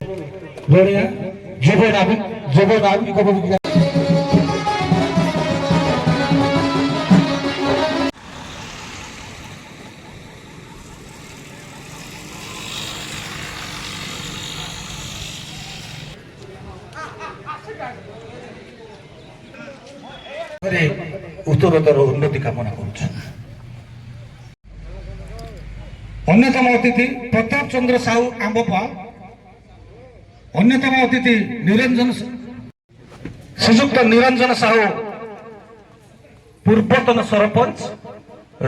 ବଢିଆ ଯୁବ ନାଗରିକ ଉତ୍ତରୋତ୍ତର ଉନ୍ନତି କାମନା କରୁଛୁ। ଅନ୍ୟତମ ଅତିଥି ପ୍ରତାପ ଚନ୍ଦ୍ର ସାହୁ ଆମ୍ବପା, ଅନ୍ୟତମ ଅତିଥି ଶ୍ରୀଯୁକ୍ତ ନିରଞ୍ଜନ ସାହୁ ପୂର୍ବତନ ସରପଞ୍ଚ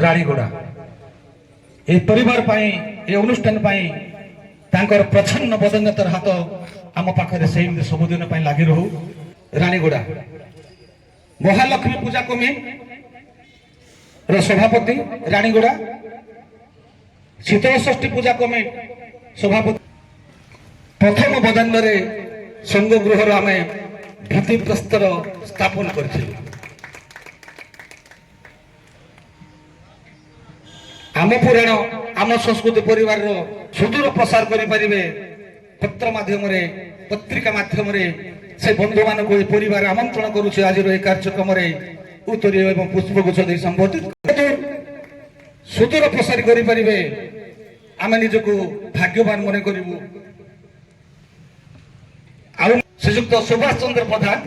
ରାଣୀଗୁଡ଼ା। ଏହି ପରିବାର ପାଇଁ ଏ ଅନୁଷ୍ଠାନ ପାଇଁ ତାଙ୍କର ପ୍ରଚ୍ଛନ୍ନ ବଦାନ୍ୟତାର ହାତ ଆମ ପାଖରେ ସେମିତି ସବୁଦିନ ପାଇଁ ଲାଗି ରହୁ। ରାଣୀଗୁଡ଼ା ମହାଲକ୍ଷ୍ମୀ ପୂଜା କମିଟିର ସଭାପତି ରାଣୀଗୁଡ଼ା, ଶୀତଳ ଷଷ୍ଠୀ ପୂଜା କମିଟି ସଭାପତି। ପ୍ରଥମ ବଦାନ୍ୟରେ ସଂଘ ଗୃହର ଆମେ ଭିତ୍ତିପ୍ରସ୍ତର ସ୍ଥାପନ କରିଥିଲୁ। ଆମ ପୁରାଣ ଆମ ସଂସ୍କୃତି ପରିବାରର ସୁଦୂର ପ୍ରସାର କରିପାରିବେ ପତ୍ର ମାଧ୍ୟମରେ, ପତ୍ରିକା ମାଧ୍ୟମରେ ସେ ବନ୍ଧୁମାନଙ୍କୁ ଏ ପରିବାର ଆମନ୍ତ୍ରଣ କରୁଛି ଆଜିର ଏହି କାର୍ଯ୍ୟକ୍ରମରେ ଉତ୍ତରୀୟ ଏବଂ ପୁଷ୍ପଗୁଚ୍ଛ ଦେଇ ସମ୍ବୋଧିତ ସୁଦୂର ପ୍ରସାର କରିପାରିବେ। ଆମେ ନିଜକୁ ଭାଗ୍ୟବାନ ମନେ କରିବୁ। ଆଉ ଶ୍ରୀଯୁକ୍ତ ସୁଭାଷ ଚନ୍ଦ୍ର ପ୍ରଧାନ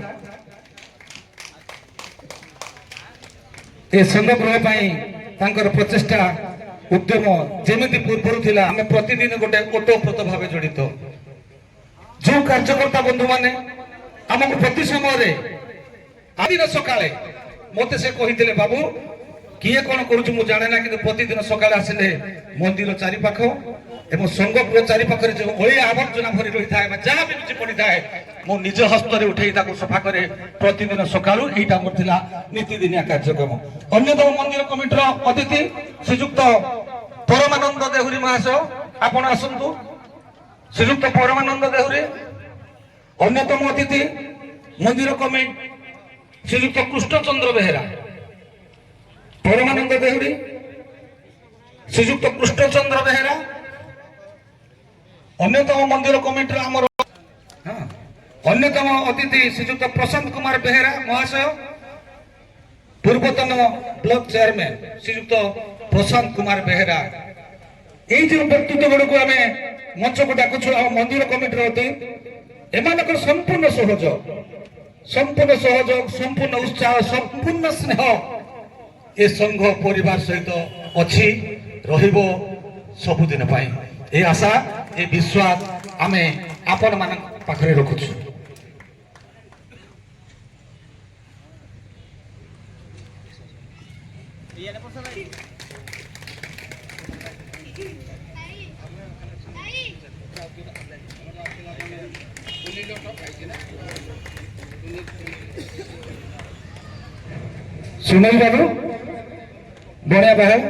ଏ ସଂଘ ଗୃହ ପାଇଁ ତାଙ୍କର ପ୍ରଚେଷ୍ଟା ଉଦ୍ୟମ ଯେମିତି ପୂର୍ବରୁ ଥିଲା, ଆମେ ପ୍ରତିଦିନ ଗୋଟେ ଓତପ୍ରୋତ ଭାବେ ଜଡ଼ିତ। ଯେଉଁ କାର୍ଯ୍ୟକର୍ତ୍ତା ବନ୍ଧୁମାନେ ଆମକୁ ପ୍ରତି ସମୟରେ ଆଦିନ ସକାଳେ ମତେ ସେ କହିଥିଲେ, ବାବୁ କିଏ କଣ କରୁଛୁ ମୁଁ ଜାଣେ ନା, କିନ୍ତୁ ପ୍ରତିଦିନ ସକାଳେ ଆସିଲେ ମନ୍ଦିର ଚାରିପାଖ ଏବଂ ସଂଘ ଗୃହ ଚାରିପାଖରେ ଯେଉଁ ଅଳିଆ ଆବର୍ଜନା ଭରି ରହିଥାଏ ବା ଯାହା ବି କିଛି ପଡିଥାଏ ମୁଁ ନିଜ ହସ୍ତରେ ଉଠେଇ ତାକୁ ସଫା କରେ ପ୍ରତିଦିନ ସକାଳୁ। ଏଇଟା ଆମର ଥିଲା ନୀତିଦିନିଆ କାର୍ଯ୍ୟକ୍ରମ। ଅନ୍ୟତମ ମନ୍ଦିର କମିଟିର ଅତିଥି ଶ୍ରୀଯୁକ୍ତ ପରମାନନ୍ଦ ଦେହୁରୀ ମହାଶୟ, ଆପଣ ଆସନ୍ତୁ। ଶ୍ରୀଯୁକ୍ତ ପରମାନନ୍ଦ ଦେହୁରୀ। ଅନ୍ୟତମ ଅତିଥି ମନ୍ଦିର କମିଟି ଶ୍ରୀଯୁକ୍ତ କୃଷ୍ଣଚନ୍ଦ୍ର ବେହେରା। ପରମାନନ୍ଦ ଦେହୁରୀ, ଶ୍ରୀଯୁକ୍ତ କୃଷ୍ଣଚନ୍ଦ୍ର ବେହେରା। ଅନ୍ୟତମ ମନ୍ଦିର କମିଟିର ଆମର ଅନ୍ୟତମ ଅତିଥି ଶ୍ରୀଯୁକ୍ତ ପ୍ରଶାନ୍ତ କୁମାର ବେହେରା ମହାଶୟ, ପୂର୍ବତନ ବ୍ଲକ ଚେୟାରମ୍ୟାନ ଶ୍ରୀଯୁକ୍ତ ପ୍ରଶାନ୍ତ କୁମାର ବେହେରା। এই যে ব্যক্তিত্ব গুলোকে আমি মঞ্চକୁ ডাকুଛୁ ଆମ ମନ୍ଦିର କମିଟିର ଅତି, ଏମାନଙ୍କର ସମ୍ପୂର୍ଣ୍ଣ ସହଯୋଗ, ସମ୍ପୂର୍ଣ୍ଣ ଉତ୍ସାହ, ସମ୍ପୂର୍ଣ୍ଣ ସ୍ନେହ ଏ ସଂଘ ପରିବାର ସହିତ ଅଛି, ରହିବ ସବୁଦିନ ପାଇଁ। ଏ ଆଶା, ଏ ବିଶ୍ୱାସ ଆମେ ଆପଣମାନଙ୍କ ପାଖରେ ରଖୁଛୁ। सुनील बाबू बढ़िया बहन,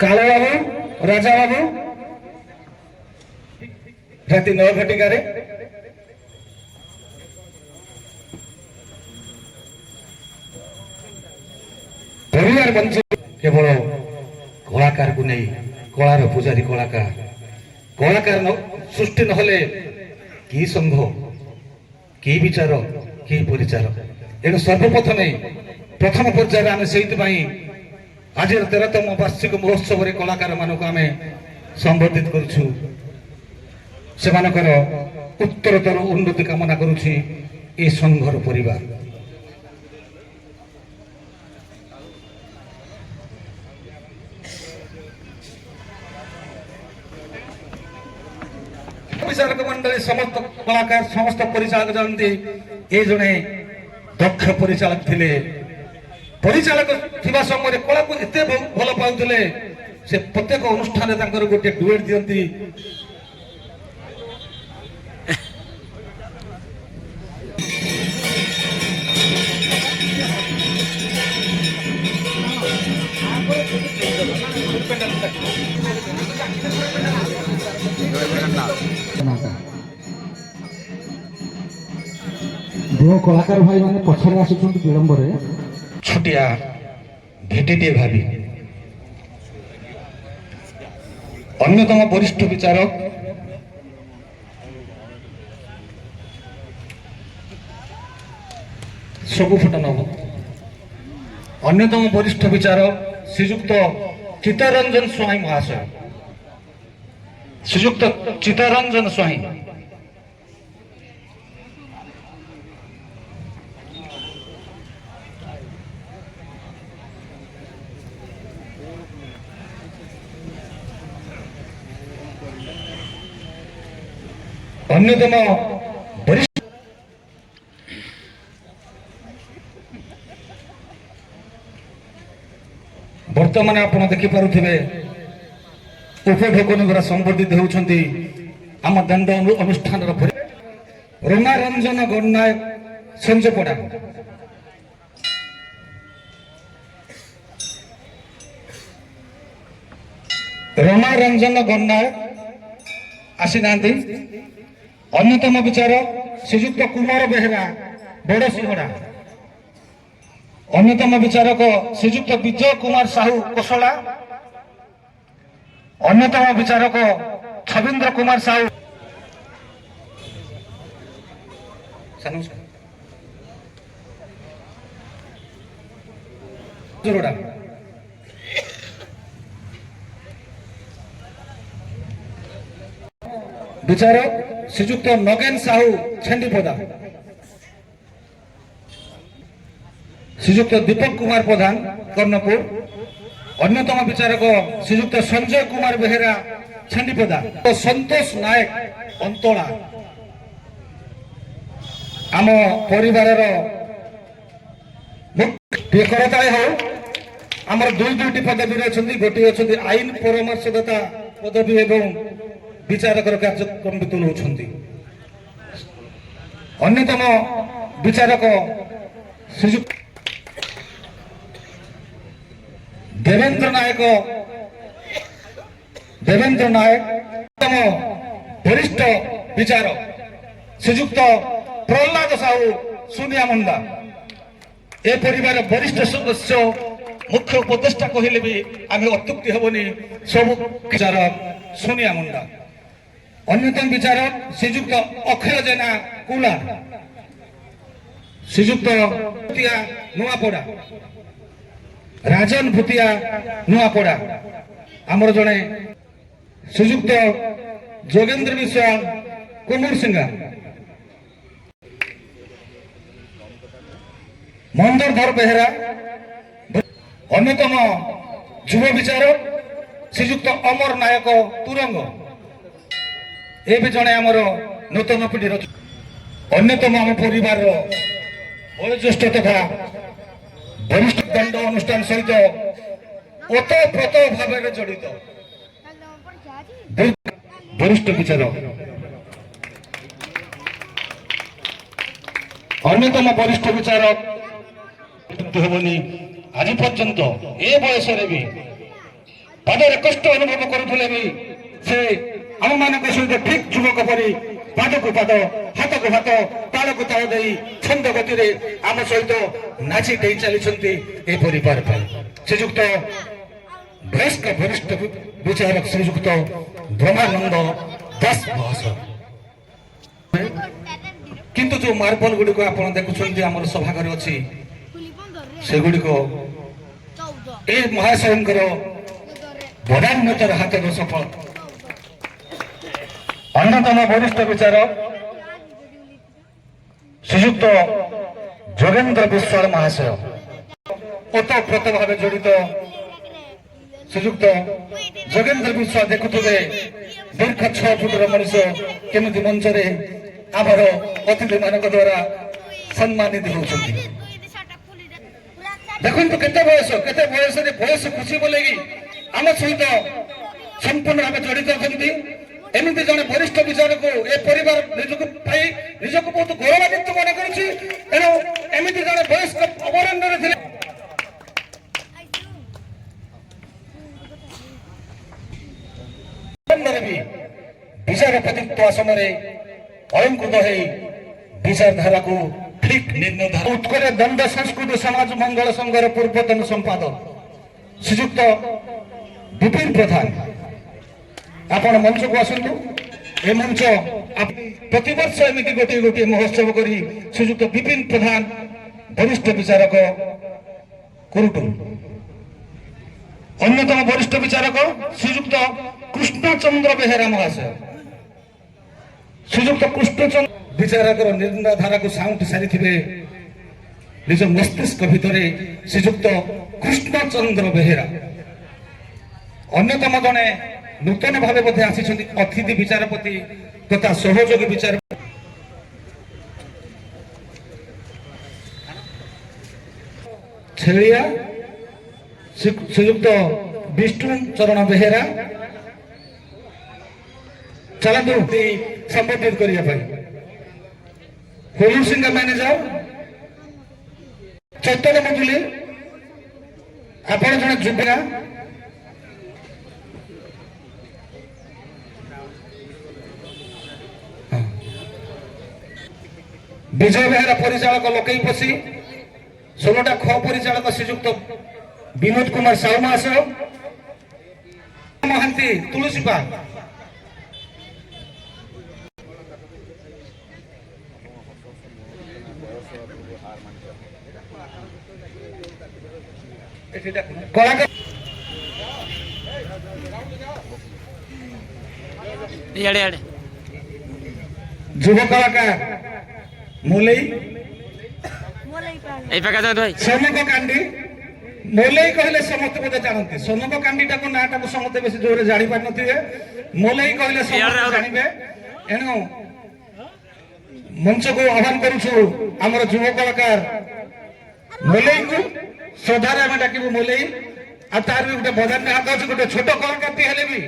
काला बाबू, राजा बाबू राति 9 घटिकार परिवार बंचे केवल कलाकार को नहीं, कलार पूजारी कलाकार सृष्टि नहले कि संघ, कि विचार, कि परिचार। एणु प्रथम पर्यायर आम से आज 13तम वार्षिक महोत्सव कलाकार मानक आम संबोधित करुछु। उत्तरोत्तर उन्नति कामना करुछि ए संघर परिवार। विचारक मंडली समस्त कलाकार समस्त परिचालक जानते ये जड़े दक्ष परिचालक थिले। परिचालक थिबा समय कला को एते भल पाउथिले, से प्रत्येक अनुष्ठान तांकर गोटे डुएट दियंती। जो कलाकार भाई मैंने पछरे आसुछंती विलंबरे छुटिया भेटीटे भावी अन्यतम वरिष्ठ विचारक सबुफुट नब अन्यतम वरिष्ठ विचारक श्रीजुक्त चित्तरंजन स्वाई महाशय श्रीजुक्त चित्तरंजन स्वाई अन्यतम वरिष्ठ बर्तमान आपण देखिपे उपभोगन द्वारा संबर्धित होती आम दंड अनुष्ठान रमारंजन गणनायक संजपड़ा रमारंजन गणनायक आसी ना अन्यतम विचारक श्रीजुक्त कुमार बेहरा बड़ सिंहड़ा अन्यतम विचारक श्रीजुक्त विजय कुमार साहू कोसला अन्यतम विचारक छविंद्र कुमार साहू जोरड़ा विचारक श्रीजुक्त नगेन साहू छेंडीपदा श्रीजुक्त दीपक कुमार प्रधान कर्णपुर अन्यतम विचारक श्रीजुक्त संजय कुमार बेहेरा छेंडीपदा संतोष नायक अंतोला आम परिवार करताय हो आमर दुईटी पदवी अच्छी गोटे अच्छा आईन परामर्शदाता पदवी एवं विचारकर कार्यक्रम भी तुलाउछन्ति अन्यतम विचारक श्रीजुक्त देवेंद्र नायक अन्यतम वरिष्ठ विचारक श्रीजुक्त प्रहलाद साहू सोनिया मुंडा ए परिवार वरिष्ठ सदस्य मुख्य उपदेष्टा कहले भी आम अत्युक्ति हेबनी सब विचारक सोनिया मुंडा अन्यतम विचारक श्रीजुक्त अक्षय जेना कुला श्रीजुक्त भूतिया नुआपड़ा राजन भूतिया नुआपड़ा आमर जड़े श्रीजुक्त जोगेंद्र विश्वाल कुमुर सिंगा मंदरधर बेहरा अन्यतम युव विचारक श्रीजुक्त अमर नायक तुरंग ए भी जड़े आमर नूतन पीढ़ी अन्यतम आम परिवार वयोज्येष्ठ तथा वरिष्ठ दंड अनुष्ठान सहित ओतप्रोत भाव जड़ित वरिष्ठ विचारक अन्यतम वरिष्ठ विचारक हेबनी आज पर्यंत ए बयस भी पादरे कष्ट अनुभव करुले भी से आम मान सहित ठीक युवक परी पाद को पाद हाथ को हाथ ताल को ताल दे छंद गति आम सहित नाची दे चली परिवार श्रीजुक्त वयस्क वरिष्ठ विचारक श्रीजुक्त ब्रह्मानंद दास महाशय किंतु जो मार्बल गुड़ी को आप देखुं आम सभागार अच्छी से गुड़िक ए महाशयंकर बदान्यतर हाथ सफल अन्यतम वरिष्ठ विचारक श्रीजुक्त जोगेंद्र विश्वाल महाशय ओतप्रोत भाव जड़ित श्रीजुक्त जोगेंद्र विश्वाल देखुवे दीर्घ 6 फुटर मनीष केमी मंच आमर अतिथि मान द्वारा सम्मानित होती देखो केते बयस खुशी बोले आम सहित संपूर्ण भाव जड़ित अच्छा एमती जड़े वरिष्ठ विचारक ए परिवार निजक बहुत गौरवान्वित मन करुँच जड़े वयस्क अवरण्य विचारपतित्व आसन में अलंकृत हो विचारधारा को ଠିକ ନିର୍ଣ୍ଣୟ ଉତ୍କଳ ଦଣ୍ଡ ସଂସ୍କୃତି ସମାଜ ମଙ୍ଗଳ ସଂଘର ପୂର୍ବତନ ସମ୍ପାଦକ ଶ୍ରୀଯୁକ୍ତ ବିପିନ ପ୍ରଧାନ ଆପଣ ମଞ୍ଚକୁ ଆସନ୍ତୁ। ଏ ମଞ୍ଚ ପ୍ରତିବର୍ଷ ଏମିତି ଗୋଟିଏ ଗୋଟିଏ ମହୋତ୍ସବ କରି ଶ୍ରୀଯୁକ୍ତ ବିପିନ ପ୍ରଧାନ ବରିଷ୍ଠ ବିଚାରକ କୁରୁଟୁଲ, ଅନ୍ୟତମ ବରିଷ୍ଠ ବିଚାରକ ଶ୍ରୀଯୁକ୍ତ କୃଷ୍ଣଚନ୍ଦ୍ର ବେହେରା ମହାଶୟ। ଶ୍ରୀଯୁକ୍ତ କୃଷ୍ଣଚନ୍ଦ୍ର ବିଚାରକର ନିର୍ଣ୍ଣୟ ଧାରାକୁ ସାଉଁଟି ସାରିଥିବେ ନିଜ ମସ୍ତିଷ୍କ ଭିତରେ ଶ୍ରୀଯୁକ୍ତ କୃଷ୍ଣଚନ୍ଦ୍ର ବେହେରା। ଅନ୍ୟତମ ଜଣେ ନୂତନ ଭାବେ ମଧ୍ୟ ଆସିଛନ୍ତି ଅତିଥି ବିଚାରପତି ତଥା ସହଯୋଗୀ ବିଚାରପତି ଛେଳିଆ ଶ୍ରୀଯୁକ୍ତ ବିଷ୍ଣୁ ଚରଣ ବେହେରା ଚାଲନ୍ତୁ ସମ୍ବୋଧିତ କରିବା ପାଇଁ। ହୋଲସିଂହ ମ୍ୟାନେଜର ଚୈତନ୍ୟ ମୁଦୁଲି, ଆପଣ ଜଣେ ଯୁବିକା ବିଜୟ ବେହେରା ପରିଚାଳକ ଲୋକେଇ ପଶି, 16ଟା ଖ ପରିଚାଳକ ଶ୍ରୀଯୁକ୍ତ ବିନୋଦ କୁମାର ସାହୁ ମହାଶୟ, ମହାନ୍ତି ତୁଳସୀପା, କଳାକାର ଯୁବ କଳାକାର ମୋଲେଇ ସନକ କାଣ୍ଡି। ମୋଲେଇ କହିଲେ ସମସ୍ତେ ବୋଧେ ଜାଣନ୍ତି, ସନକ କାଣ୍ଡିଟାକୁ ନାଁଟାକୁ ସମସ୍ତେ ବେଶୀ ଜୋରରେ ଜାଣି ପାରିନଥିବେ। ମୋଲେଇ କହିଲେ ସମସ୍ତେ ଜାଣିବେ। ଏଣୁ ମଞ୍ଚକୁ ଆହ୍ୱାନ କରୁଛୁ ଆମର ଯୁବ କଳାକାର ମୋଲେଇକୁ। ଶ୍ରଦ୍ଧାରେ ଆମେ ଡାକିବୁ ମୋଲେଇ। ଆଉ ତାର ବି ଗୋଟେ ବଦାନ୍ୟ ହାତ ଅଛି। ଗୋଟେ ଛୋଟ କଳାକାରଟି ହେଲେ ବି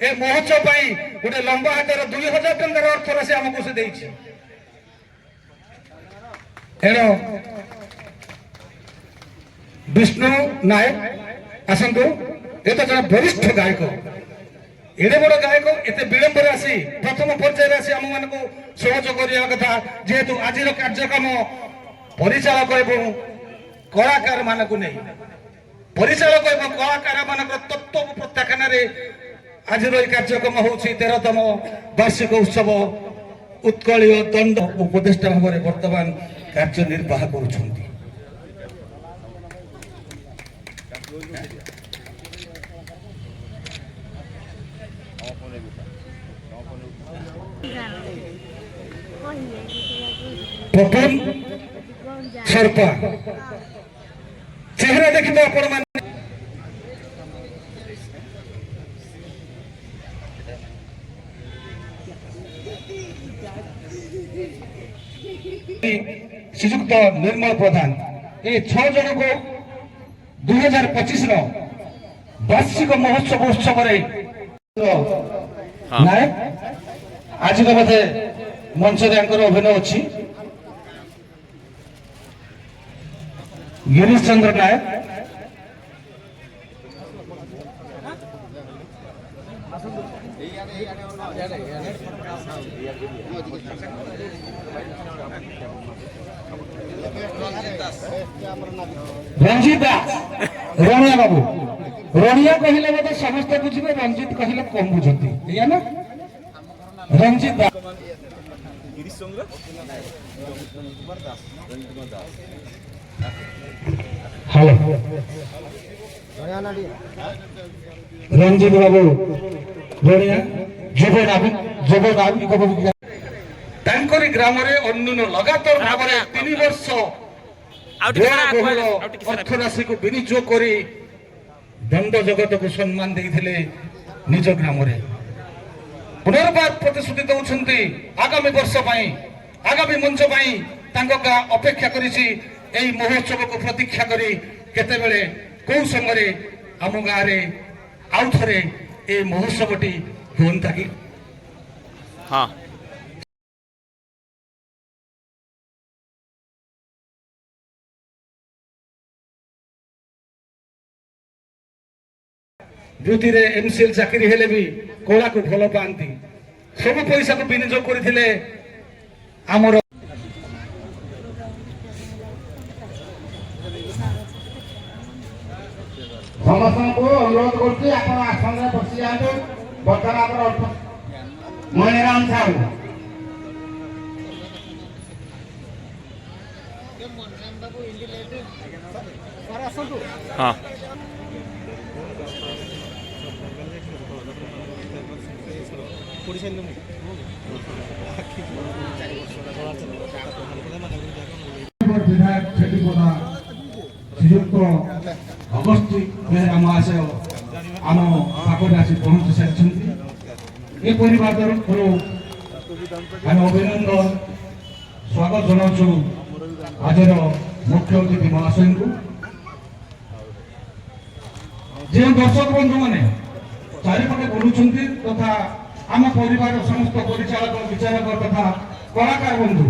ଏ ମହୋତ୍ସବ ପାଇଁ ଗୋଟେ ଲମ୍ବା ହାତର 2000 ଟଙ୍କାର ଅର୍ଥ ରାଶି ଆମକୁ ସେ ଦେଇଛି। ଏଣୁ ବିଷ୍ଣୁ ନାୟକ ଆସନ୍ତୁ। ଏ ତ ଜଣେ ବରିଷ୍ଠ ଗାୟକ, ଏଡେ ବଡ ଗାୟକ ଏତେ ବିଳମ୍ବରେ ଆସି ପ୍ରଥମ ପର୍ଯ୍ୟାୟରେ ଆସି ଆମମାନଙ୍କୁ ସହଯୋଗ କରିବା କଥା। ଯେହେତୁ ଆଜିର କାର୍ଯ୍ୟକ୍ରମ ପରିଚାଳକ ଏବଂ କଳାକାର ମାନଙ୍କୁ ନେଇ, ପରିଚାଳକ ଏବଂ କଳାକାର ମାନଙ୍କର ତତ୍ତ୍ୱ ପ୍ରତ୍ୟାଖ୍ୟାନରେ ଆଜିର ଏହି କାର୍ଯ୍ୟକ୍ରମ ହେଉଛି 13ତମ ବାର୍ଷିକ ଉତ୍ସବ। ଉତ୍କଳୀୟ ଦଣ୍ଡ ଉପଦେଷ୍ଟା ଭାବରେ ବର୍ତ୍ତମାନ କାର୍ଯ୍ୟନିର୍ବାହ କରୁଛନ୍ତି। ପପନ ସର୍ପା চেহারা দেখিবে আপন মানে শ্রীযুক্ত ନିର୍ମଳ ପ୍ରଧାନ ଏ 6 ଜଣଙ୍କୁ 2025 ର ବାର୍ଷିକ ମହୋତ୍ସବ ଉତ୍ସବରେ ନାୟକ ଆଜିର ବୋଧେ ମଞ୍ଚରେ ଆଙ୍କର ଅଭିନୟ ଅଛି। गिरीश चंद्र नायक, रंजित दास, रनिया बाबू। रनिया कहले बोधे समस्त बुझे, रंजित कहले कम बुझती या ना। रंजित दास हेलो रंजित बाबू बढ़िया तांकरी ग्राम रे अन्यून लगातार भाव 3 वर्ष अर्थ राशि को विनियोग करी दंड जगत को सम्मान देइथिले निज ग्राम रे। पुनर्बार प्रतिश्रुति दउछंती आगामी वर्ष पई आगामी मंच पई तांको का अपेक्षा करिछि। এই মহোৎসব को प्रतीक्षा करी केते बेले को समय आम गाँव रे आउ थरे ए महोत्सवटी होता कि हाँ वृत्ति रे एमसीएल चाकरी हेले भी कला को भल पाती सब पैसा को विनियोग करथिले आमर ସମସ୍ତଙ୍କୁ ଅନୁରୋଧ କରୁଛି ଆପଣ ଆସନରେ ବସି ଯାଆନ୍ତୁ। ବର୍ତ୍ତମାନ ଆମର ମଣିରାମ ସାହୁ ହଁ ବିଧାୟକ ଛେଟିପଦା ଶ୍ରୀଯୁକ୍ତ ଅଗସ୍ତି ବେହେରା ମହାଶୟ ଆମ ପାଖରେ ଆସି ପହଞ୍ଚି ସାରିଛନ୍ତି। ଏ ପରିବାର ତରଫରୁ ଆମେ ଅଭିନନ୍ଦନ ସ୍ୱାଗତ ଜଣାଉଛୁ ଆଜିର ମୁଖ୍ୟ ଅତିଥି ମହାଶୟଙ୍କୁ। ଯେଉଁ ଦର୍ଶକ ବନ୍ଧୁମାନେ ଚାରିପଟେ ବୁଲୁଛନ୍ତି ତଥା ଆମ ପରିବାରର ସମସ୍ତ ପରିଚାଳକ ବିଚାରକ ତଥା କଳାକାର ବନ୍ଧୁ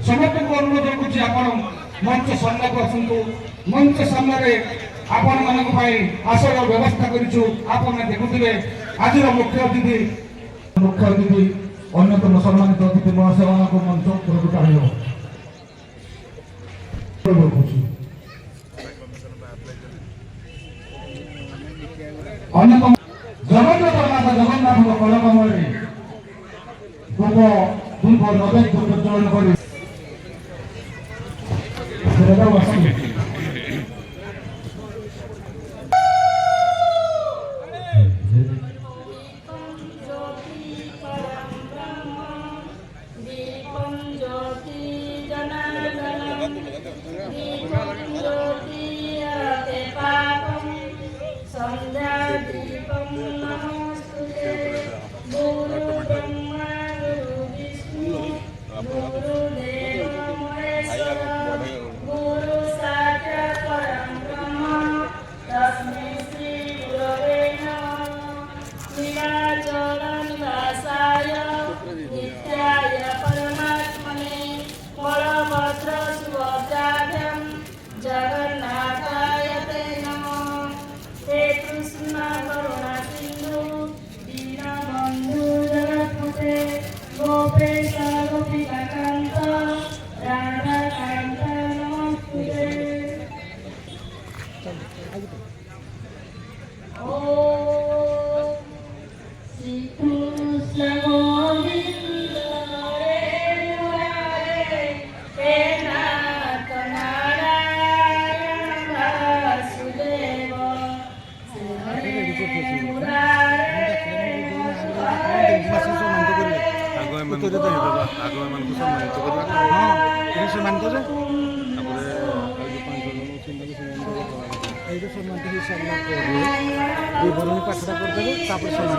ସମସ୍ତଙ୍କୁ ଅନୁରୋଧ କରୁଛି ଆପଣ ମଞ୍ଚ ସାମ୍ନାକୁ ଆସନ୍ତୁ। ମଞ୍ଚ ସାମ୍ନାରେ ଆପଣମାନଙ୍କ ପାଇଁ ଆସନର ବ୍ୟବସ୍ଥା କରିଛୁ। ଆପଣ ଦେଖୁଥିବେ ଆଜିର ମୁଖ୍ୟ ଅତିଥି ଅନ୍ୟତମ ସମ୍ମାନିତ ଅତିଥି ମହାଶୟମାନଙ୍କୁ ମଞ୍ଚ ଉପରକୁ ଟାଣିବ। ଅନ୍ୟତମ ଜଗନ୍ନାଥ ମାତା ଜଗନ୍ନାଥଙ୍କ କଳକମଳରେ ପୂର୍ବ ନୈବେଦ୍ୟ ପ୍ରଚଳନ କରି जगन्नाथाय ते नमः। हे कृष्ण करुणा सिंधु दीनबंधु जगत्पते गोपेश गोपिकान्त राधाकान्त नमस्ते। ओम श्री कृष्ण गोविंद हरे मुरारे हे नाथ नारायण वासुदेव हरे मुरारे ପାଠଟା କରିଦେବେ ତାପରେ ସେମାନେ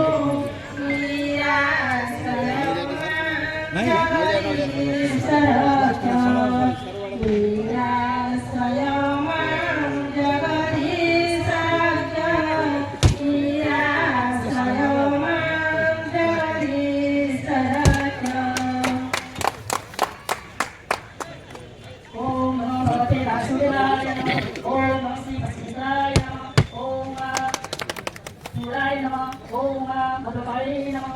ओम भगवते वासुदेवाय नमः। ओम श्री वशिष्ठाय नमः। ओम शिवाय नमः। ओम भगवाय नमः।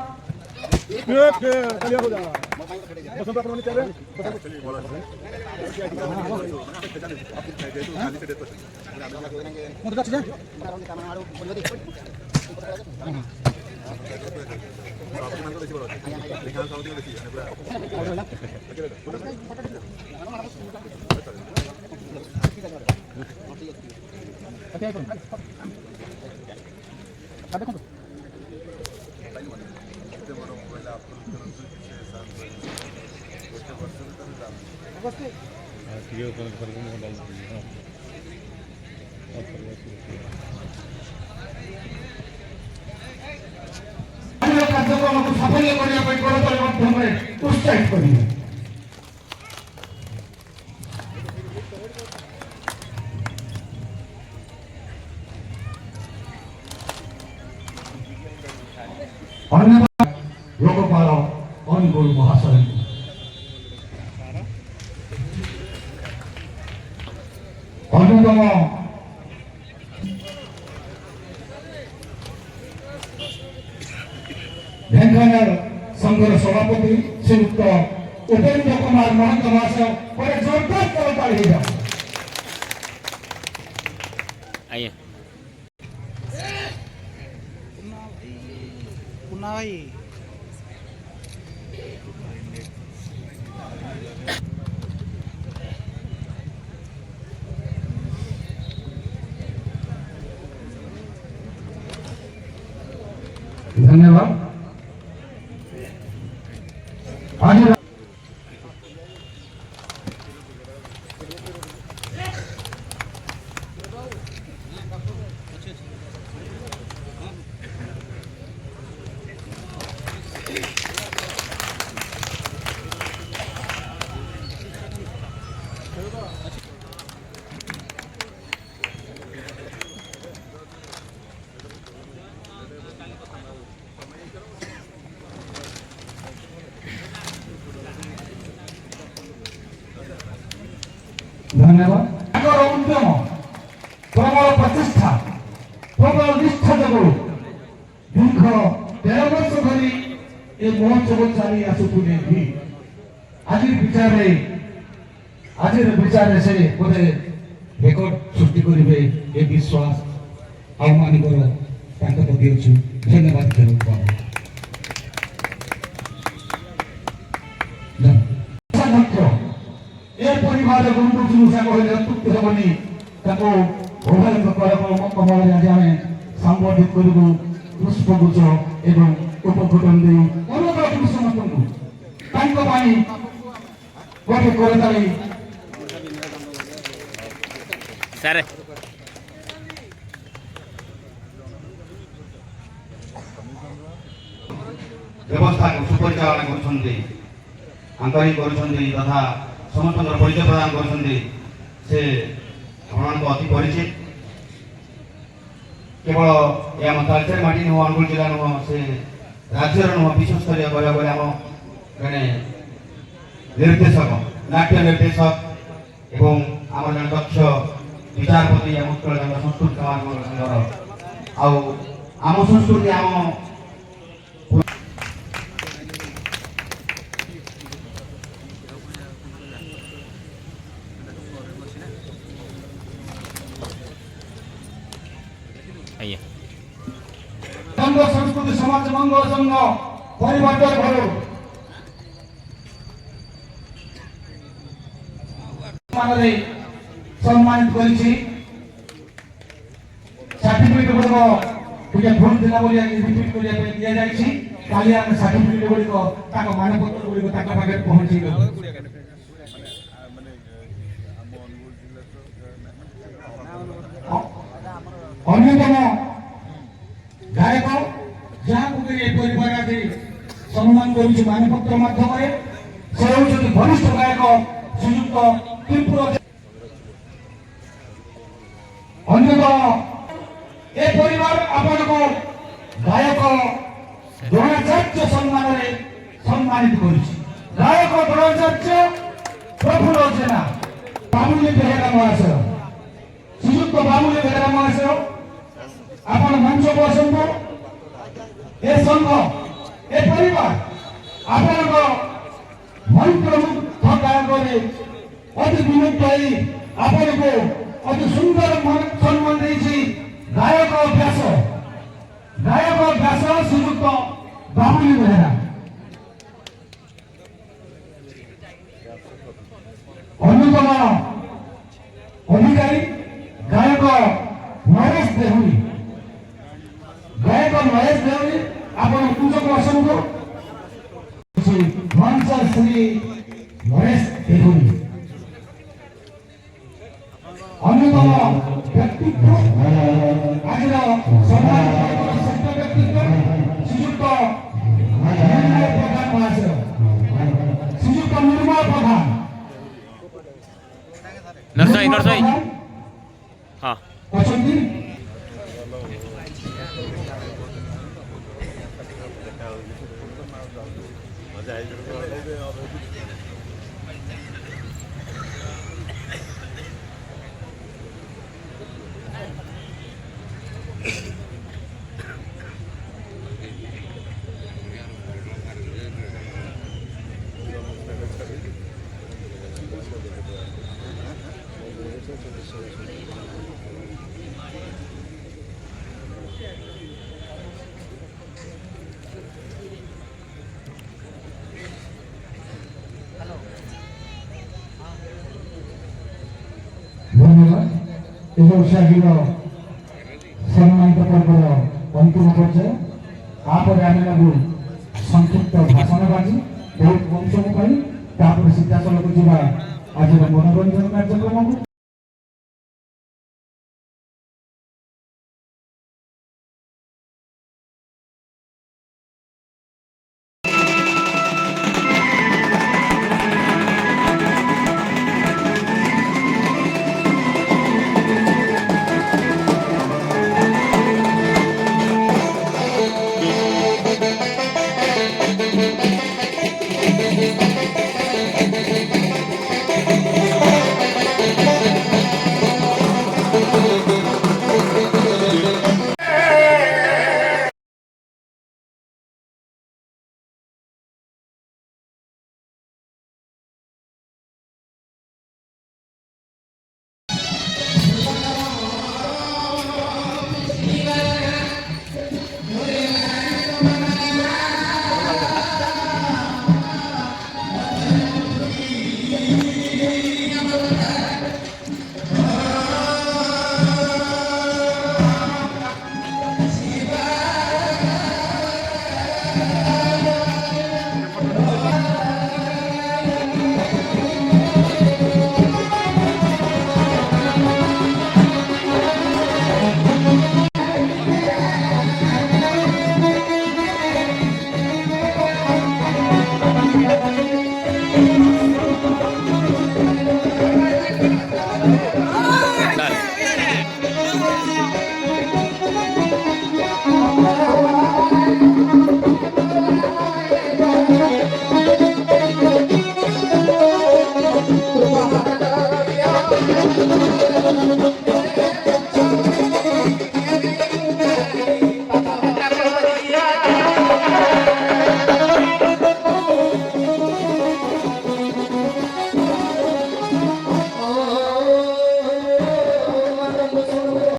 କାର୍ଯ୍ୟକ୍ରମକୁ ସଫଳ କରିବା ପାଇଁ କରତାଳି ମାଧ୍ୟମରେ ଉତ୍ସାହିତ କରିବେ। ଲୋକପାଳ ଅନୁଗୁଳ ମହାଶୟ ଅନ୍ୟତମ ଢେଙ୍କାନାଳ ସଂଘର ସଭାପତି ଶ୍ରୀଯୁକ୍ତ ଉପେନ୍ଦ୍ର କୁମାର ମହାନ୍ତ ମହାଶୟ ପରେ ଜୋରଦାର କରତାଳି ହେଇଯାଉ। भाई धन्यवाद। आगे धन्यवाद। ତାଙ୍କର ଉଦ୍ୟମ ପ୍ରବଳ ପ୍ରଚେଷ୍ଟା ପ୍ରବଳ ନିଷ୍ଠା ଯୋଗୁଁ ଦୀର୍ଘ 13 ବର୍ଷ ଧରି ଏ ମହୋତ୍ସବ ଚାଲି ଆସୁଥିଲେ ବି ଆଜିର ବିଚାରରେ ସେ ବୋଧେ ରେକର୍ଡ ସୃଷ୍ଟି କରିବେ ଏ ବିଶ୍ୱାସ ଆମମାନଙ୍କର ତାଙ୍କ ପ୍ରତି ଅଛି। ଧନ୍ୟବାଦ ଦେବାକୁ ଏ ପରିବାର ଗୁରୁଙ୍କୁ ସାଙ୍ଗ ହେଲେ ଅତୃପ୍ତି ହେବନି। ତାକୁ ଭଗବାନଙ୍କ କମଳରେ ଆଜି ଆମେ ସମ୍ବୋଧିତ କରିବୁ ପୁଷ୍ପଗୁଚ୍ଛ ଏବଂ ଉପକୃତନ ଦେଇ ଅନୁରୋଧ ରଖିବୁ ସମସ୍ତଙ୍କୁ ତାଙ୍କ ପାଇଁ ଗୋଟେ କରତାଳି। ସାର୍ ବ୍ୟବସ୍ଥାକୁ ସୁପରିଚାଳନା କରୁଛନ୍ତି, ଆନ୍ତରିକ କରୁଛନ୍ତି ତଥା ସମସ୍ତଙ୍କର ପରିଚୟ ପ୍ରଦାନ କରୁଛନ୍ତି। ସେ ଆପଣମାନଙ୍କ ଅତି ପରିଚିତ। କେବଳ ଏ ଆମ ତାଳଚେର ମାଟି ନୁହଁ, ଅନୁଗୁଳ ଜିଲ୍ଲା ନୁହଁ, ସେ ରାଜ୍ୟର ନୁହଁ, ବିଶ୍ୱସ୍ତରୀୟ କହିବାକୁ ଗଲେ ଆମ ଜଣେ ନିର୍ଦ୍ଦେଶକ, ନାଟ୍ୟ ନିର୍ଦ୍ଦେଶକ ଏବଂ ଆମର ଜଣେ ଦକ୍ଷ ବିଚାରପତି ଆମ ଉତ୍କଳ ସଂସ୍କୃତି ସମାଜ ସଂଘର। ଆଉ ଆମ ସଂସ୍କୃତି ଆମ ଆଜ୍ଞା ସଂସ୍କୃତି ସମାଜ ମଙ୍ଗଳ ସଂଘ ପରିବର୍ତ୍ତନ ଘର ସମ୍ମାନିତ କରିଛି। ସାର୍ଟିଫିକେଟ ଗୁଡ଼ିକ ଟିକେ ଭୁଲ ଥିଲା ବୋଲି ରିପିଟ୍ କରିବା ପାଇଁ ଦିଆଯାଇଛି। କାଲି ଆମେ ସାର୍ଟିଫିକେଟ ଗୁଡ଼ିକ ତାଙ୍କ ମାନପତ୍ର ଗୁଡ଼ିକ ତାଙ୍କ ପାଖରେ ପହଞ୍ଚେଇବୁ। ଅନ୍ୟତମ ଗାୟକ ଯାହାକୁ ଏ ପରିବାର ଆଜି ସମ୍ମାନ କରୁଛି ମାନପତ୍ର ମାଧ୍ୟମରେ, ସେ ହେଉଛନ୍ତି ବରିଷ୍ଠ ଗାୟକ ଶ୍ରୀଯୁକ୍ତ ତ୍ରିପୁର। ଅନ୍ୟତମ ଏ ପରିବାର ଆପଣଙ୍କୁ ଗାୟକ ଦ୍ରୋଣାଚାର୍ଯ୍ୟ ସମ୍ମାନରେ ସମ୍ମାନିତ କରୁଛି। ଗାୟକ ଦ୍ରୋଣାଚାର୍ଯ୍ୟ ପ୍ରଫୁଲ୍ଲ ଜେନା, ବାବୁଲି ବେହେରା ମହାଶୟ, ଶ୍ରୀଯୁକ୍ତ ବାବୁଲି ବେହେରା ମହାଶୟ ଆପଣ ମଞ୍ଚକୁ ଆସନ୍ତୁ। ଏ ସଂଘ ଏ ପରିବାର ଆପଣଙ୍କ ମନ୍ତ୍ରମୁଗ୍ଧ ଗାୟକରେ ଅତି ବିମୁଗ୍ଧ ହେଇ ଆପଣଙ୍କୁ ଅତି ସୁନ୍ଦର ସମ୍ମାନ ଦେଇଛି। ଗାୟକ ବ୍ୟାସ ଶ୍ରୀଯୁକ୍ତ ବାବୁଲି ବେହେରା। ଅନ୍ୟତମ ଅଧିକାରୀ ଗାୟକ ନରେଶ ଦେହୁରୀ, ଆପଣ ପୂଜକୁ ଆସନ୍ତୁ। ମଞ୍ଚ ଶ୍ରୀ ନରେଶ ଦେହୁରୀ। ଅନ୍ୟତମ ବ୍ୟକ୍ତିତ୍ୱ ଆଜିର ସମାଜର ଶ୍ରେଷ୍ଠ ବ୍ୟକ୍ତିତ୍ୱ ଶ୍ରୀଯୁକ୍ତ ନିର୍ମଳ ପ୍ରଧାନ ମହାଶୟ, ଶ୍ରୀଯୁକ୍ତ ନିର୍ମଳ ପ୍ରଧାନ ନରସାଇ ହଁ ଅଛନ୍ତି। ଏହି ଉତ୍ସାହୀର ସମ୍ମାନିତ ପର୍ବର ଅନ୍ତିମ ପର୍ଯ୍ୟାୟ। ତାପରେ ଆମେ ନେବୁ ସଂକ୍ଷିପ୍ତ ଭାଷଣ ବାଜି ବହୁତ କମ୍ ସମୟ ପାଇଁ, ତାପରେ ସିଧାସଳଖ ଯିବା ଆଜିର ମନୋରଞ୍ଜନ କାର୍ଯ୍ୟକ୍ରମକୁ।